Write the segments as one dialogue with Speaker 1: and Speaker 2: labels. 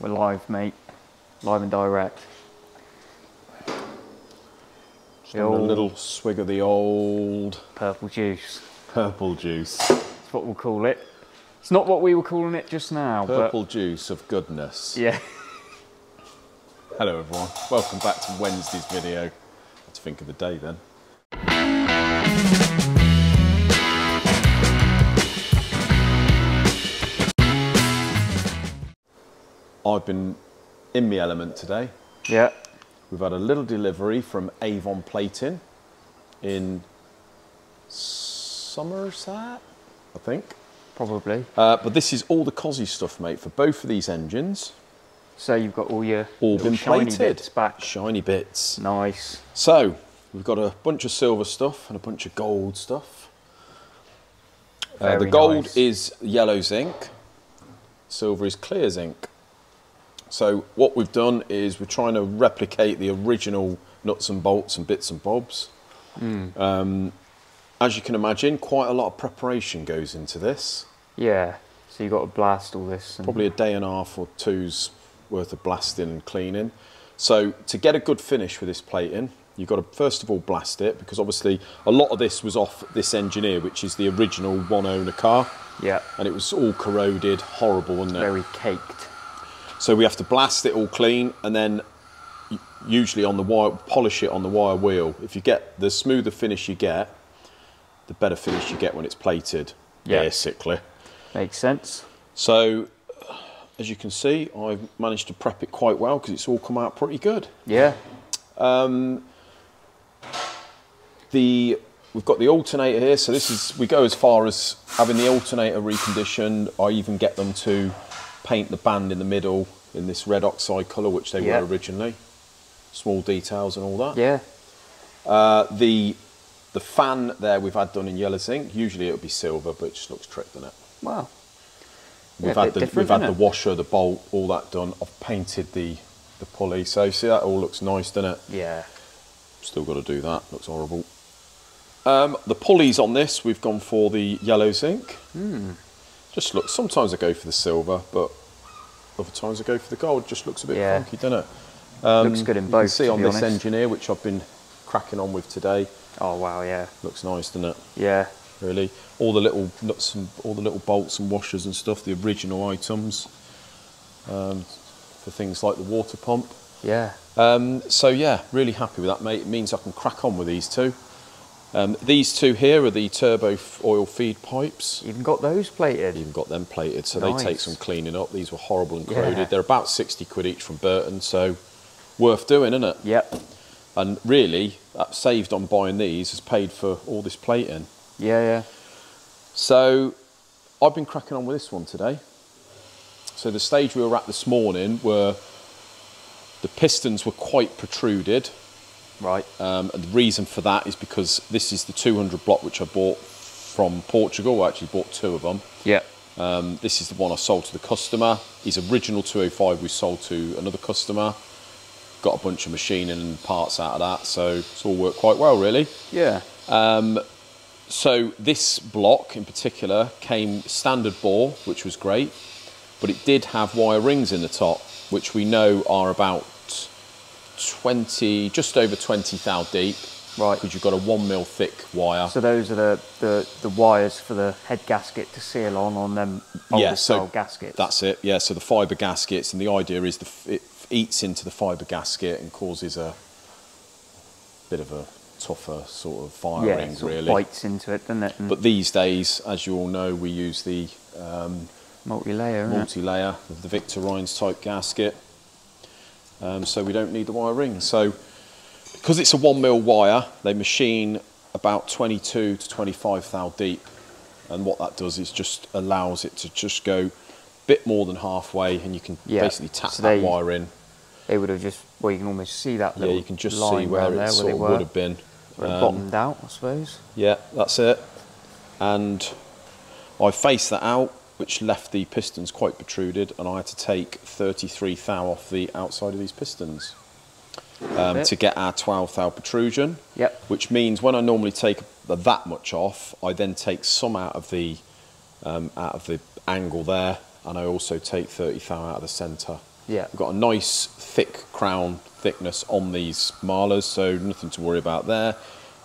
Speaker 1: We're live, mate. Live and direct.
Speaker 2: Just a little swig of the old
Speaker 1: purple juice.
Speaker 2: Purple juice.
Speaker 1: That's what we'll call it. It's not what we were calling it just now.
Speaker 2: Purple juice of goodness.
Speaker 1: Yeah.
Speaker 2: Hello everyone. Welcome back to Wednesday's video. Let's think of the day then. I've been in my element today.
Speaker 1: Yeah.
Speaker 2: We've had a little delivery from Avon Plating in Somerset, I think.
Speaker 1: Probably.
Speaker 2: But this is all the Cosy stuff, mate, for both of these engines.
Speaker 1: So you've got all your
Speaker 2: been
Speaker 1: shiny
Speaker 2: plated.
Speaker 1: bits back.
Speaker 2: Shiny bits.
Speaker 1: Nice.
Speaker 2: So we've got a bunch of silver stuff and a bunch of gold stuff. The gold
Speaker 1: nice.
Speaker 2: is yellow zinc. Silver is clear zinc. So what we've done is we're trying to replicate the original nuts and bolts and bits and bobs. As you can imagine, quite a lot of preparation goes into this.
Speaker 1: Yeah. So you've got to blast all this. And
Speaker 2: Probably a day and a half or two's worth of blasting and cleaning. So to get a good finish with this plating, you've got to first of all blast it, because obviously a lot of this was off this engineer, which is the original one owner car.
Speaker 1: Yeah.
Speaker 2: And it was all corroded, horrible, wasn't it?
Speaker 1: Very caked.
Speaker 2: So we have to blast it all clean, and then usually on the wire, polish it on the wire wheel. If you get the smoother finish you get, the better finish you get when it's plated, basically.
Speaker 1: Makes sense. So,
Speaker 2: as you can see, I've managed to prep it quite well because it's all come out pretty good.
Speaker 1: Yeah.
Speaker 2: We've got the alternator here, so this is, we go as far as having the alternator reconditioned. I even get them to paint the band in the middle in this red oxide colour, which they were originally. Small details and all that.
Speaker 1: Yeah.
Speaker 2: The fan there we've had done in yellow zinc. Usually it would be silver, but it just looks tricked in it.
Speaker 1: Wow.
Speaker 2: We've had the washer, the bolt, all that done. I've painted the pulley, so see that all looks nice, doesn't it?
Speaker 1: Yeah.
Speaker 2: Still got to do that. Looks horrible. The pulleys on this, we've gone for the yellow zinc. Just looks. Sometimes I go for the silver, but other times I go for the gold. Just looks a bit funky, doesn't it?
Speaker 1: Looks good in both.
Speaker 2: You can see on this engine here, which I've been cracking on with today.
Speaker 1: Oh wow, yeah.
Speaker 2: Looks nice, doesn't it?
Speaker 1: Yeah.
Speaker 2: Really, all the little nuts and all the little bolts and washers and stuff, the original items for things like the water pump.
Speaker 1: Yeah.
Speaker 2: So yeah, really happy with that, mate. It means I can crack on with these two. These two here are the turbo oil feed pipes.
Speaker 1: Even got those plated?
Speaker 2: Even got them plated, so
Speaker 1: Nice.
Speaker 2: they take some cleaning up. These were horrible and corroded.
Speaker 1: Yeah.
Speaker 2: They're about 60 quid each from Burton, so worth doing, isn't it?
Speaker 1: Yep.
Speaker 2: And really, that saved on buying these has paid for all this plating.
Speaker 1: Yeah, yeah.
Speaker 2: So I've been cracking on with this one today. So the stage we were at this morning were the pistons were quite protruded.
Speaker 1: Right.
Speaker 2: And the reason for that is because this is the 200 block which I bought from Portugal. I actually bought two of them.
Speaker 1: Yeah.
Speaker 2: This is the one I sold to the customer. His original 205 we sold to another customer. Got a bunch of machining and parts out of that, so it's all worked quite well, really.
Speaker 1: Yeah.
Speaker 2: So this block in particular came standard bore, which was great, but it did have wire rings in the top, which we know are about 20, just over 20 thou deep.
Speaker 1: Right.
Speaker 2: Because you've got a 1 mil thick wire.
Speaker 1: So those are the wires for the head gasket to seal on them older style gaskets.
Speaker 2: That's it. Yeah. So the fibre gaskets, and the idea is it eats into the fibre gasket and causes a bit of a tougher sort of firing, really.
Speaker 1: Bites into it, doesn't it?
Speaker 2: But these days, as you all know, we use the
Speaker 1: multi-layer,
Speaker 2: the Victor Rhines type gasket. So we don't need the wire rings. So because it's a 1 mil wire, they machine about 22 to 25 thou deep, and what that does is just allows it to just go a bit more than halfway, and you can basically tap that wire in.
Speaker 1: They would have just, well, you can almost see that little
Speaker 2: you can just
Speaker 1: line
Speaker 2: see where it sort of would have been.
Speaker 1: Where it bottomed out, I suppose.
Speaker 2: Yeah, that's it. And I faced that out, which left the pistons quite protruded, and I had to take 33 thou off the outside of these pistons to get our 12 thou protrusion.
Speaker 1: Yep.
Speaker 2: Which means when I normally take that much off, I then take some out of the angle there, and I also take 30 thou out of the centre.
Speaker 1: Yeah.
Speaker 2: We've got a nice thick crown thickness on these marlers, so nothing to worry about there.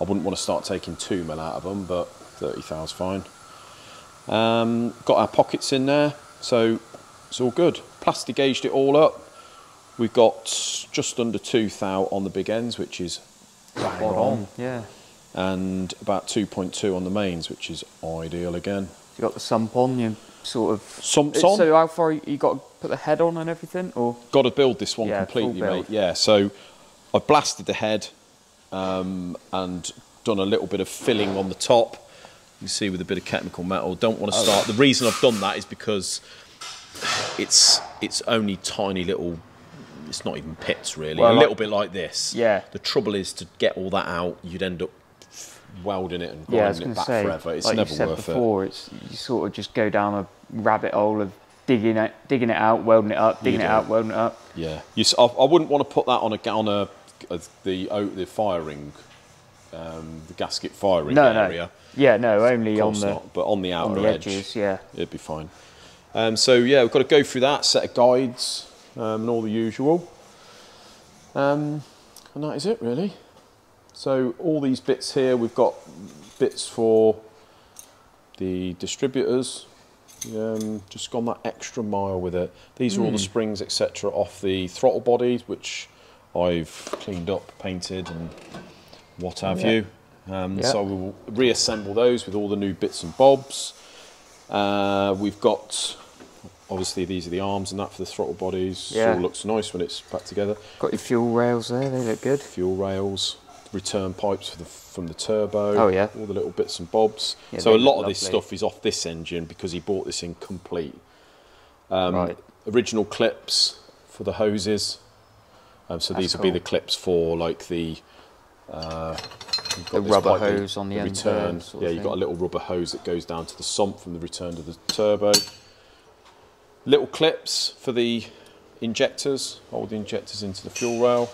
Speaker 2: I wouldn't want to start taking 2 mil out of them, but 30 thou's fine. Got our pockets in there, so it's all good. Plastic gauged it all up. We've got just under 2 thou on the big ends, which is bang on.
Speaker 1: Yeah.
Speaker 2: And about 2.2 on the mains, which is ideal again.
Speaker 1: You got the sump on, you sort of...
Speaker 2: Sumps on.
Speaker 1: So how far you got to put the head on and everything, or?
Speaker 2: Got to build this one
Speaker 1: Yeah,
Speaker 2: completely,
Speaker 1: full build.
Speaker 2: mate. Yeah, so I blasted the head and done a little bit of filling on the top. You see with a bit of chemical metal. Don't want to start. The reason I've done that is because it's only tiny little. It's not even pits really.
Speaker 1: Well,
Speaker 2: a little bit like this.
Speaker 1: Yeah.
Speaker 2: The trouble is to get all that out. You'd end up welding it and
Speaker 1: Yeah, I was
Speaker 2: grinding
Speaker 1: going
Speaker 2: it
Speaker 1: to
Speaker 2: back
Speaker 1: say,
Speaker 2: forever. It's
Speaker 1: like
Speaker 2: never
Speaker 1: you said
Speaker 2: worth
Speaker 1: before, it's you sort of just go down a rabbit hole of digging it out, welding it up, digging it out, welding it up.
Speaker 2: Yeah. I wouldn't want to put that on the firing, the gasket firing area.
Speaker 1: Yeah, no, only
Speaker 2: Of
Speaker 1: on
Speaker 2: course
Speaker 1: the
Speaker 2: not, but on the outer
Speaker 1: on the
Speaker 2: edge,
Speaker 1: edges. Yeah.
Speaker 2: it'd be fine. So yeah, we've got to go through that set of guides and all the usual, and that is it really. So all these bits here, we've got bits for the distributors. Just gone that extra mile with it. These are all the springs, etc., off the throttle bodies, which I've cleaned up, painted, and what have you. So we'll reassemble those with all the new bits and bobs. We've got, obviously, these are the arms and that for the throttle bodies.
Speaker 1: Yeah.
Speaker 2: It all looks nice when it's back together.
Speaker 1: Got your fuel rails there, they look good.
Speaker 2: Fuel rails, return pipes from the turbo.
Speaker 1: Oh, yeah.
Speaker 2: All the little bits and bobs.
Speaker 1: Yeah,
Speaker 2: so a
Speaker 1: they
Speaker 2: lot
Speaker 1: look
Speaker 2: of this
Speaker 1: lovely.
Speaker 2: stuff is off this engine because he bought this in complete.
Speaker 1: Right.
Speaker 2: Original clips for the hoses. So these will be
Speaker 1: cool.
Speaker 2: the clips for like the
Speaker 1: The rubber hose on the end
Speaker 2: return.
Speaker 1: there, sort of
Speaker 2: Yeah, you've got a
Speaker 1: thing.
Speaker 2: little rubber hose that goes down to the sump from the return to the turbo. Little clips for the injectors, hold the injectors into the fuel rail.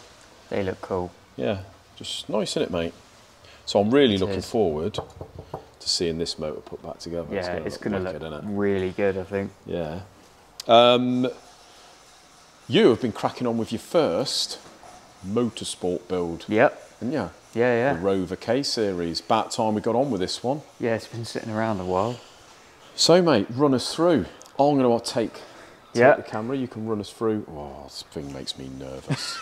Speaker 1: They look cool.
Speaker 2: Yeah, just nice, isn't it, mate? So I'm really looking
Speaker 1: is.
Speaker 2: forward to seeing this motor put back together.
Speaker 1: Yeah, it's going to
Speaker 2: wicked,
Speaker 1: look
Speaker 2: isn't it?
Speaker 1: really good, I think.
Speaker 2: Yeah. You have been cracking on with your first motorsport build,
Speaker 1: Yep.
Speaker 2: haven't you?
Speaker 1: Yeah,
Speaker 2: The
Speaker 1: yeah.
Speaker 2: Rover K series. About time we got on with this one.
Speaker 1: Yeah, it's been sitting around a while.
Speaker 2: So, mate, run us through. I'm going to take
Speaker 1: Yeah.
Speaker 2: the camera. You can run us through. Oh, this thing makes me nervous.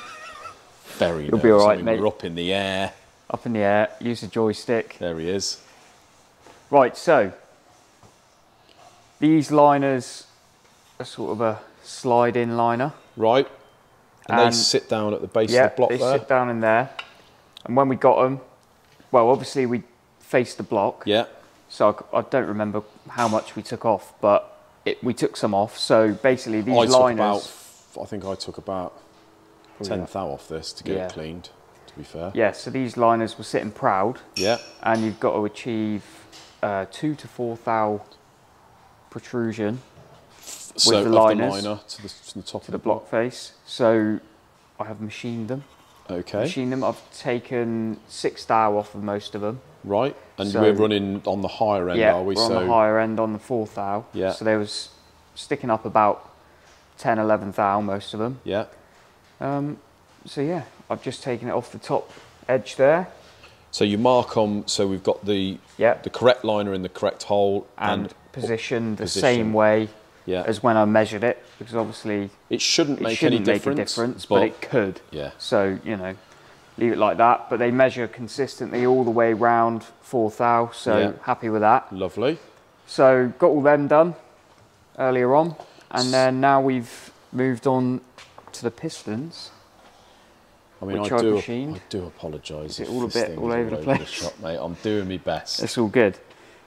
Speaker 2: Very nervous.
Speaker 1: You'll be all right,
Speaker 2: I mean,
Speaker 1: mate.
Speaker 2: we're up in the air.
Speaker 1: Up in the air, use the joystick.
Speaker 2: There he is.
Speaker 1: Right, so these liners are sort of a slide-in liner.
Speaker 2: Right. And they
Speaker 1: And-
Speaker 2: sit down at the base
Speaker 1: Yeah,
Speaker 2: of the block
Speaker 1: they
Speaker 2: there.
Speaker 1: sit down in there. And when we got them, well, obviously we faced the block.
Speaker 2: Yeah.
Speaker 1: So I don't remember how much we took off, but we took some off. So basically these
Speaker 2: I took
Speaker 1: liners...
Speaker 2: I think I took about 10 thou off this to get
Speaker 1: Yeah.
Speaker 2: it cleaned, to be fair.
Speaker 1: Yeah, so these liners were sitting proud.
Speaker 2: Yeah.
Speaker 1: And you've got to achieve 2 to 4 thou protrusion
Speaker 2: So
Speaker 1: the
Speaker 2: of
Speaker 1: liners
Speaker 2: the liner to the top
Speaker 1: to
Speaker 2: of
Speaker 1: the block face. So I have machined them.
Speaker 2: Okay.
Speaker 1: Machined them. I've taken 6 thou off of most of them.
Speaker 2: Right. And
Speaker 1: So-
Speaker 2: we're running on the higher end,
Speaker 1: Yeah,
Speaker 2: are we?
Speaker 1: we're on the higher end on the 4 thou.
Speaker 2: Yeah.
Speaker 1: So they was sticking up about 10, 11 thou, most of them.
Speaker 2: Yeah.
Speaker 1: So yeah, I've just taken it off the top edge there.
Speaker 2: So you mark on, so we've got the
Speaker 1: Yeah.
Speaker 2: the correct liner in the correct hole
Speaker 1: And positioned the
Speaker 2: position.
Speaker 1: same way
Speaker 2: Yeah.
Speaker 1: as when I measured it, because obviously
Speaker 2: It shouldn't
Speaker 1: it
Speaker 2: make
Speaker 1: shouldn't
Speaker 2: any
Speaker 1: make
Speaker 2: difference.
Speaker 1: a difference, but it could.
Speaker 2: Yeah.
Speaker 1: So, you know, leave it like that. But they measure consistently all the way round 4 thou, so
Speaker 2: Yeah.
Speaker 1: happy with that.
Speaker 2: Lovely.
Speaker 1: So got all them done earlier on, and then now we've moved on to the pistons.
Speaker 2: I mean,
Speaker 1: Which
Speaker 2: I
Speaker 1: I've
Speaker 2: do
Speaker 1: machined.
Speaker 2: apologise.
Speaker 1: Is it
Speaker 2: if
Speaker 1: all a
Speaker 2: this
Speaker 1: bit
Speaker 2: thing
Speaker 1: all
Speaker 2: is
Speaker 1: over the place?
Speaker 2: shop, mate. I'm doing my best.
Speaker 1: It's all good.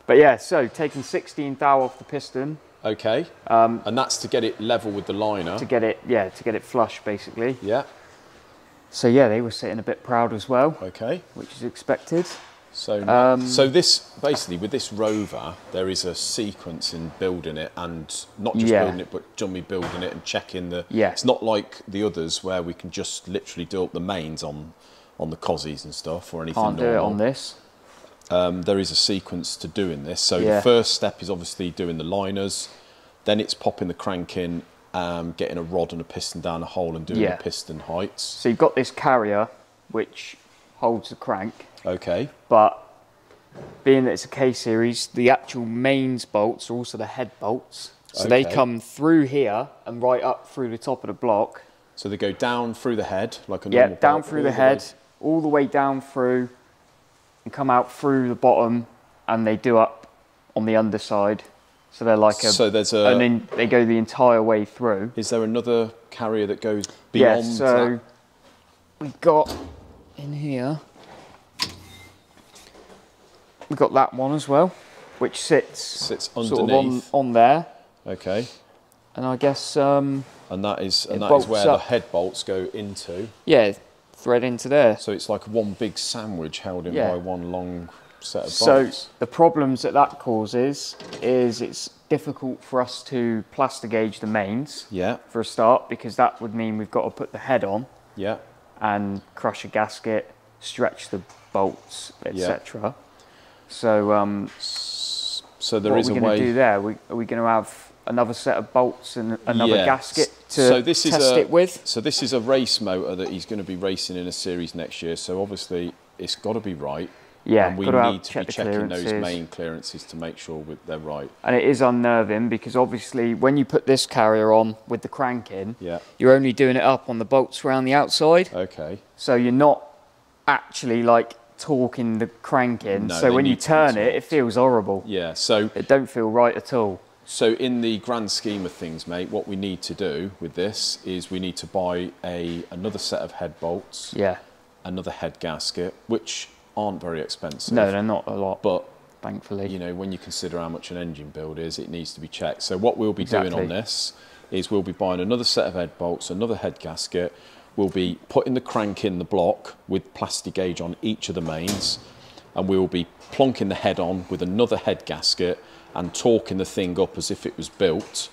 Speaker 1: But yeah, so taking 16 thou off the piston
Speaker 2: Okay. And that's to get it level with the liner.
Speaker 1: to get it flush basically.
Speaker 2: Yeah.
Speaker 1: So yeah, they were sitting a bit proud as well,
Speaker 2: Okay.
Speaker 1: which is expected.
Speaker 2: So, so this basically with this Rover, there is a sequence in building it, and not just
Speaker 1: Yeah.
Speaker 2: building it, but Johnny building it and checking the.
Speaker 1: Yeah.
Speaker 2: It's not like the others where we can just literally do up the mains on the Cosies and stuff or anything.
Speaker 1: Can't do it
Speaker 2: normal.
Speaker 1: on this.
Speaker 2: There is a sequence to doing this. So
Speaker 1: Yeah.
Speaker 2: the first step is obviously doing the liners, then it's popping the crank in getting a rod and a piston down the hole and doing the piston heights.
Speaker 1: So you've got this carrier which holds the crank.
Speaker 2: Okay.
Speaker 1: But being that it's a K series, the actual mains bolts are also the head bolts. So they come through here and right up through the top of the block.
Speaker 2: So they go down through the head like a normal bolt?
Speaker 1: Down through the head, all the way down through and come out through the bottom, and they do up on the underside. So they're like a...
Speaker 2: So there's a...
Speaker 1: And then they go the entire way through.
Speaker 2: Is there another carrier that goes beyond that?
Speaker 1: So we've got in here... We've got that one as well, which sits
Speaker 2: underneath,
Speaker 1: sort of on there.
Speaker 2: Okay.
Speaker 1: And I guess
Speaker 2: and that is where the head bolts go into.
Speaker 1: Yeah, thread into there.
Speaker 2: So it's like one big sandwich held in by one long set of bolts.
Speaker 1: So the problems that causes is it's difficult for us to plaster gauge the mains.
Speaker 2: Yeah.
Speaker 1: For a start, because that would mean we've got to put the head on.
Speaker 2: Yeah.
Speaker 1: And crush a gasket, stretch the bolts, etc.
Speaker 2: So, so there is a way.
Speaker 1: What are we going to do there? Are we going to have another set of bolts and another gasket to test it with?
Speaker 2: So this is a race motor that he's going to be racing in a series next year. So obviously it's got to be right.
Speaker 1: Yeah,
Speaker 2: and we need to be checking those main clearances to make sure they're right.
Speaker 1: And it is unnerving because obviously when you put this carrier on with the crank in, you're only doing it up on the bolts around the outside.
Speaker 2: Okay.
Speaker 1: So you're not actually like torquing the crank in.
Speaker 2: No,
Speaker 1: so when you turn it, it feels horrible.
Speaker 2: Yeah, so
Speaker 1: it don't feel right at all.
Speaker 2: So in the grand scheme of things, mate, what we need to do with this is we need to buy another set of head bolts.
Speaker 1: Yeah.
Speaker 2: Another head gasket, which aren't very expensive.
Speaker 1: No, they're not a lot.
Speaker 2: But
Speaker 1: thankfully,
Speaker 2: you know, when you consider how much an engine build is, it needs to be checked. So what we'll be doing on this is we'll be buying another set of head bolts, another head gasket. We'll be putting the crank in the block with plastic gauge on each of the mains, and we'll be plonking the head on with another head gasket and torquing the thing up as if it was built.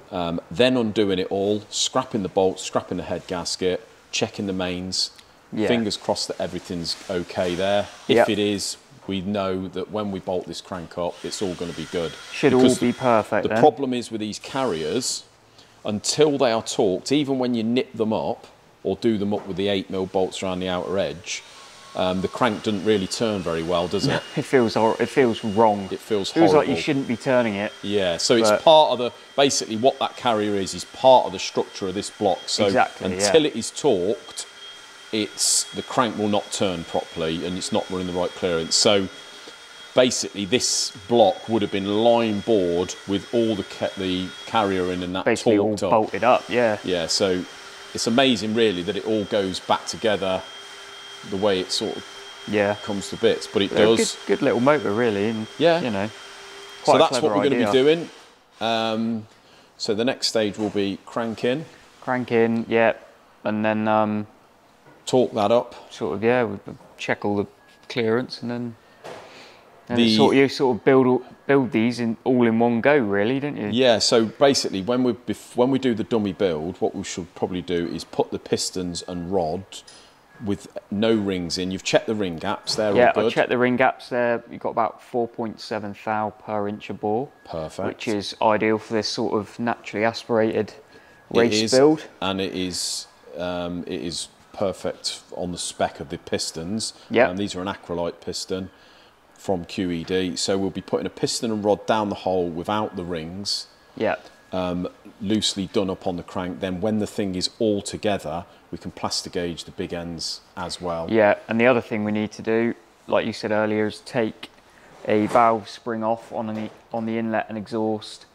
Speaker 2: Then undoing it all, scrapping the bolts, scrapping the head gasket, checking the mains. Fingers crossed that everything's okay there. If it is, we know that when we bolt this crank up, it's all going to be good.
Speaker 1: Should all be perfect.
Speaker 2: The problem is with these carriers, until they are torqued, even when you nip them up or do them up with the 8mm bolts around the outer edge, the crank doesn't really turn very well, does it?
Speaker 1: It feels wrong. It feels
Speaker 2: horrible.
Speaker 1: Like you shouldn't be turning it.
Speaker 2: Yeah, so it's part of the, basically what that carrier is part of the structure of this block. So until it is torqued, the crank will not turn properly and it's not running the right clearance. So basically this block would have been line bored with all the carrier in and that
Speaker 1: basically
Speaker 2: torqued
Speaker 1: all bolted up,
Speaker 2: Yeah, so it's amazing really that it all goes back together the way it sort of comes to bits, but it does.
Speaker 1: Good little motor really, and you know,
Speaker 2: so that's what we're going to be doing. So the next stage will be crank in, and then
Speaker 1: torque
Speaker 2: that up.
Speaker 1: Sort of, we check all the clearance, and then you sort of build these all in one go, really, don't you?
Speaker 2: Yeah. So basically, when we do the dummy build, what we should probably do is put the pistons and rod with no rings in. You've checked the ring gaps, they're all good.
Speaker 1: I checked the ring gaps there. You've got about 4.7 thou per inch of bore.
Speaker 2: Perfect.
Speaker 1: Which is ideal for this sort of naturally aspirated race build.
Speaker 2: And it is perfect on the spec of the pistons.
Speaker 1: Yeah.
Speaker 2: These are an acrylite piston from QED. So we'll be putting a piston and rod down the hole without the rings.
Speaker 1: Yeah.
Speaker 2: Loosely done up on the crank. Then when the thing is all together, we can plaster gauge the big ends as well.
Speaker 1: Yeah, and the other thing we need to do, like you said earlier, is take a valve spring off on the inlet and exhaust,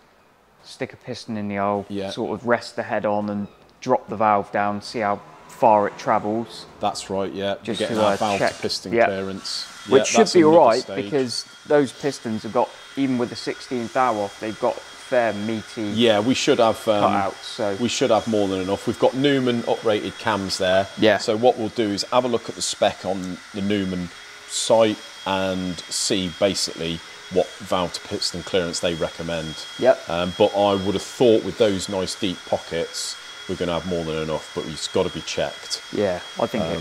Speaker 1: stick a piston in the hole, sort of rest the head on and drop the valve down, see how far it travels.
Speaker 2: That's right,
Speaker 1: Just
Speaker 2: you're getting that valve to piston clearance.
Speaker 1: Which should be alright, because those pistons have got, even with the 16 thou off, they've got fair meaty.
Speaker 2: Yeah, we should have
Speaker 1: cutouts, so
Speaker 2: we should have more than enough. We've got Newman uprated cams there.
Speaker 1: Yeah.
Speaker 2: So what we'll do is have a look at the spec on the Newman site and see basically what valve to piston clearance they recommend.
Speaker 1: Yep.
Speaker 2: But I would have thought with those nice deep pockets, we're going to have more than enough, but it's got to be checked.
Speaker 1: Yeah, I think I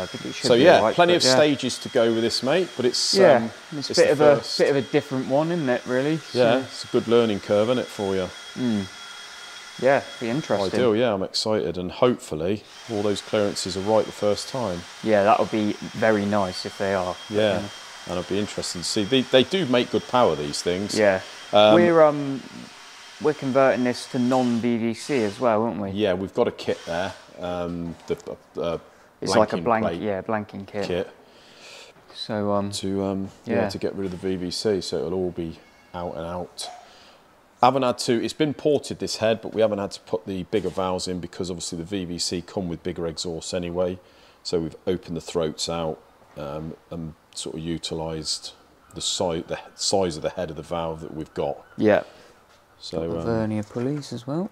Speaker 1: think it should.
Speaker 2: So
Speaker 1: be right,
Speaker 2: plenty of stages to go with this, mate. But it's
Speaker 1: it's a bit of a different one, isn't it? Really.
Speaker 2: Yeah, it's a good learning curve, isn't it, for you?
Speaker 1: Yeah, be interesting.
Speaker 2: Ideal, yeah, I'm excited, and hopefully all those clearances are right the first time.
Speaker 1: Yeah, that would be very nice if they are.
Speaker 2: Yeah, and it'll be interesting to see. They do make good power, these things.
Speaker 1: Yeah. We're converting this to non-VVC as well, aren't we?
Speaker 2: Yeah, we've got a kit there.
Speaker 1: It's like a blanking kit. So
Speaker 2: to get rid of the VVC, so it'll all be out and out. Haven't had to. It's been ported, this head, but we haven't had to put the bigger valves in because obviously the VVC come with bigger exhausts anyway. So we've opened the throats out and sort of utilised the size of the head of the valve that we've got.
Speaker 1: Yeah.
Speaker 2: So
Speaker 1: vernier pulleys as well.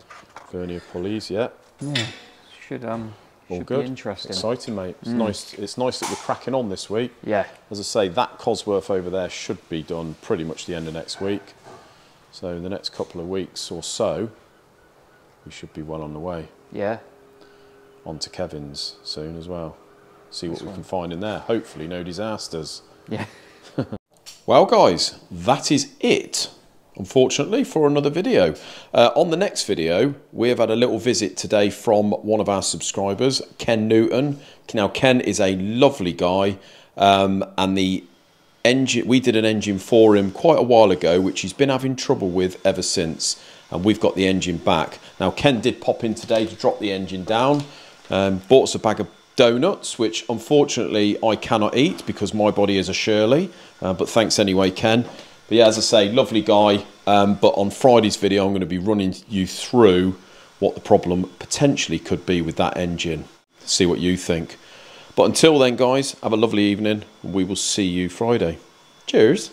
Speaker 2: Vernier pulleys, yeah.
Speaker 1: Yeah. Should
Speaker 2: all good.
Speaker 1: Be interesting.
Speaker 2: Exciting, mate. It's nice. It's nice that we're cracking on this week.
Speaker 1: Yeah.
Speaker 2: As I say, that Cosworth over there should be done pretty much the end of next week. So in the next couple of weeks or so, we should be well on the way.
Speaker 1: Yeah.
Speaker 2: On to Kevin's soon as well. See what we can find in there. Hopefully no disasters.
Speaker 1: Yeah.
Speaker 2: Well, guys, that is it, unfortunately, for another video. On the next video, we have had a little visit today from one of our subscribers, Ken Newton. Now, Ken is a lovely guy, and the engine, we did an engine for him quite a while ago, which he's been having trouble with ever since, and we've got the engine back. Now, Ken did pop in today to drop the engine down, bought us a bag of donuts, which unfortunately I cannot eat because my body is a Shirley, but thanks anyway, Ken. But yeah, as I say, lovely guy, but on Friday's video I'm going to be running you through what the problem potentially could be with that engine. See what you think. But until then, guys, have a lovely evening. We will see you Friday. Cheers.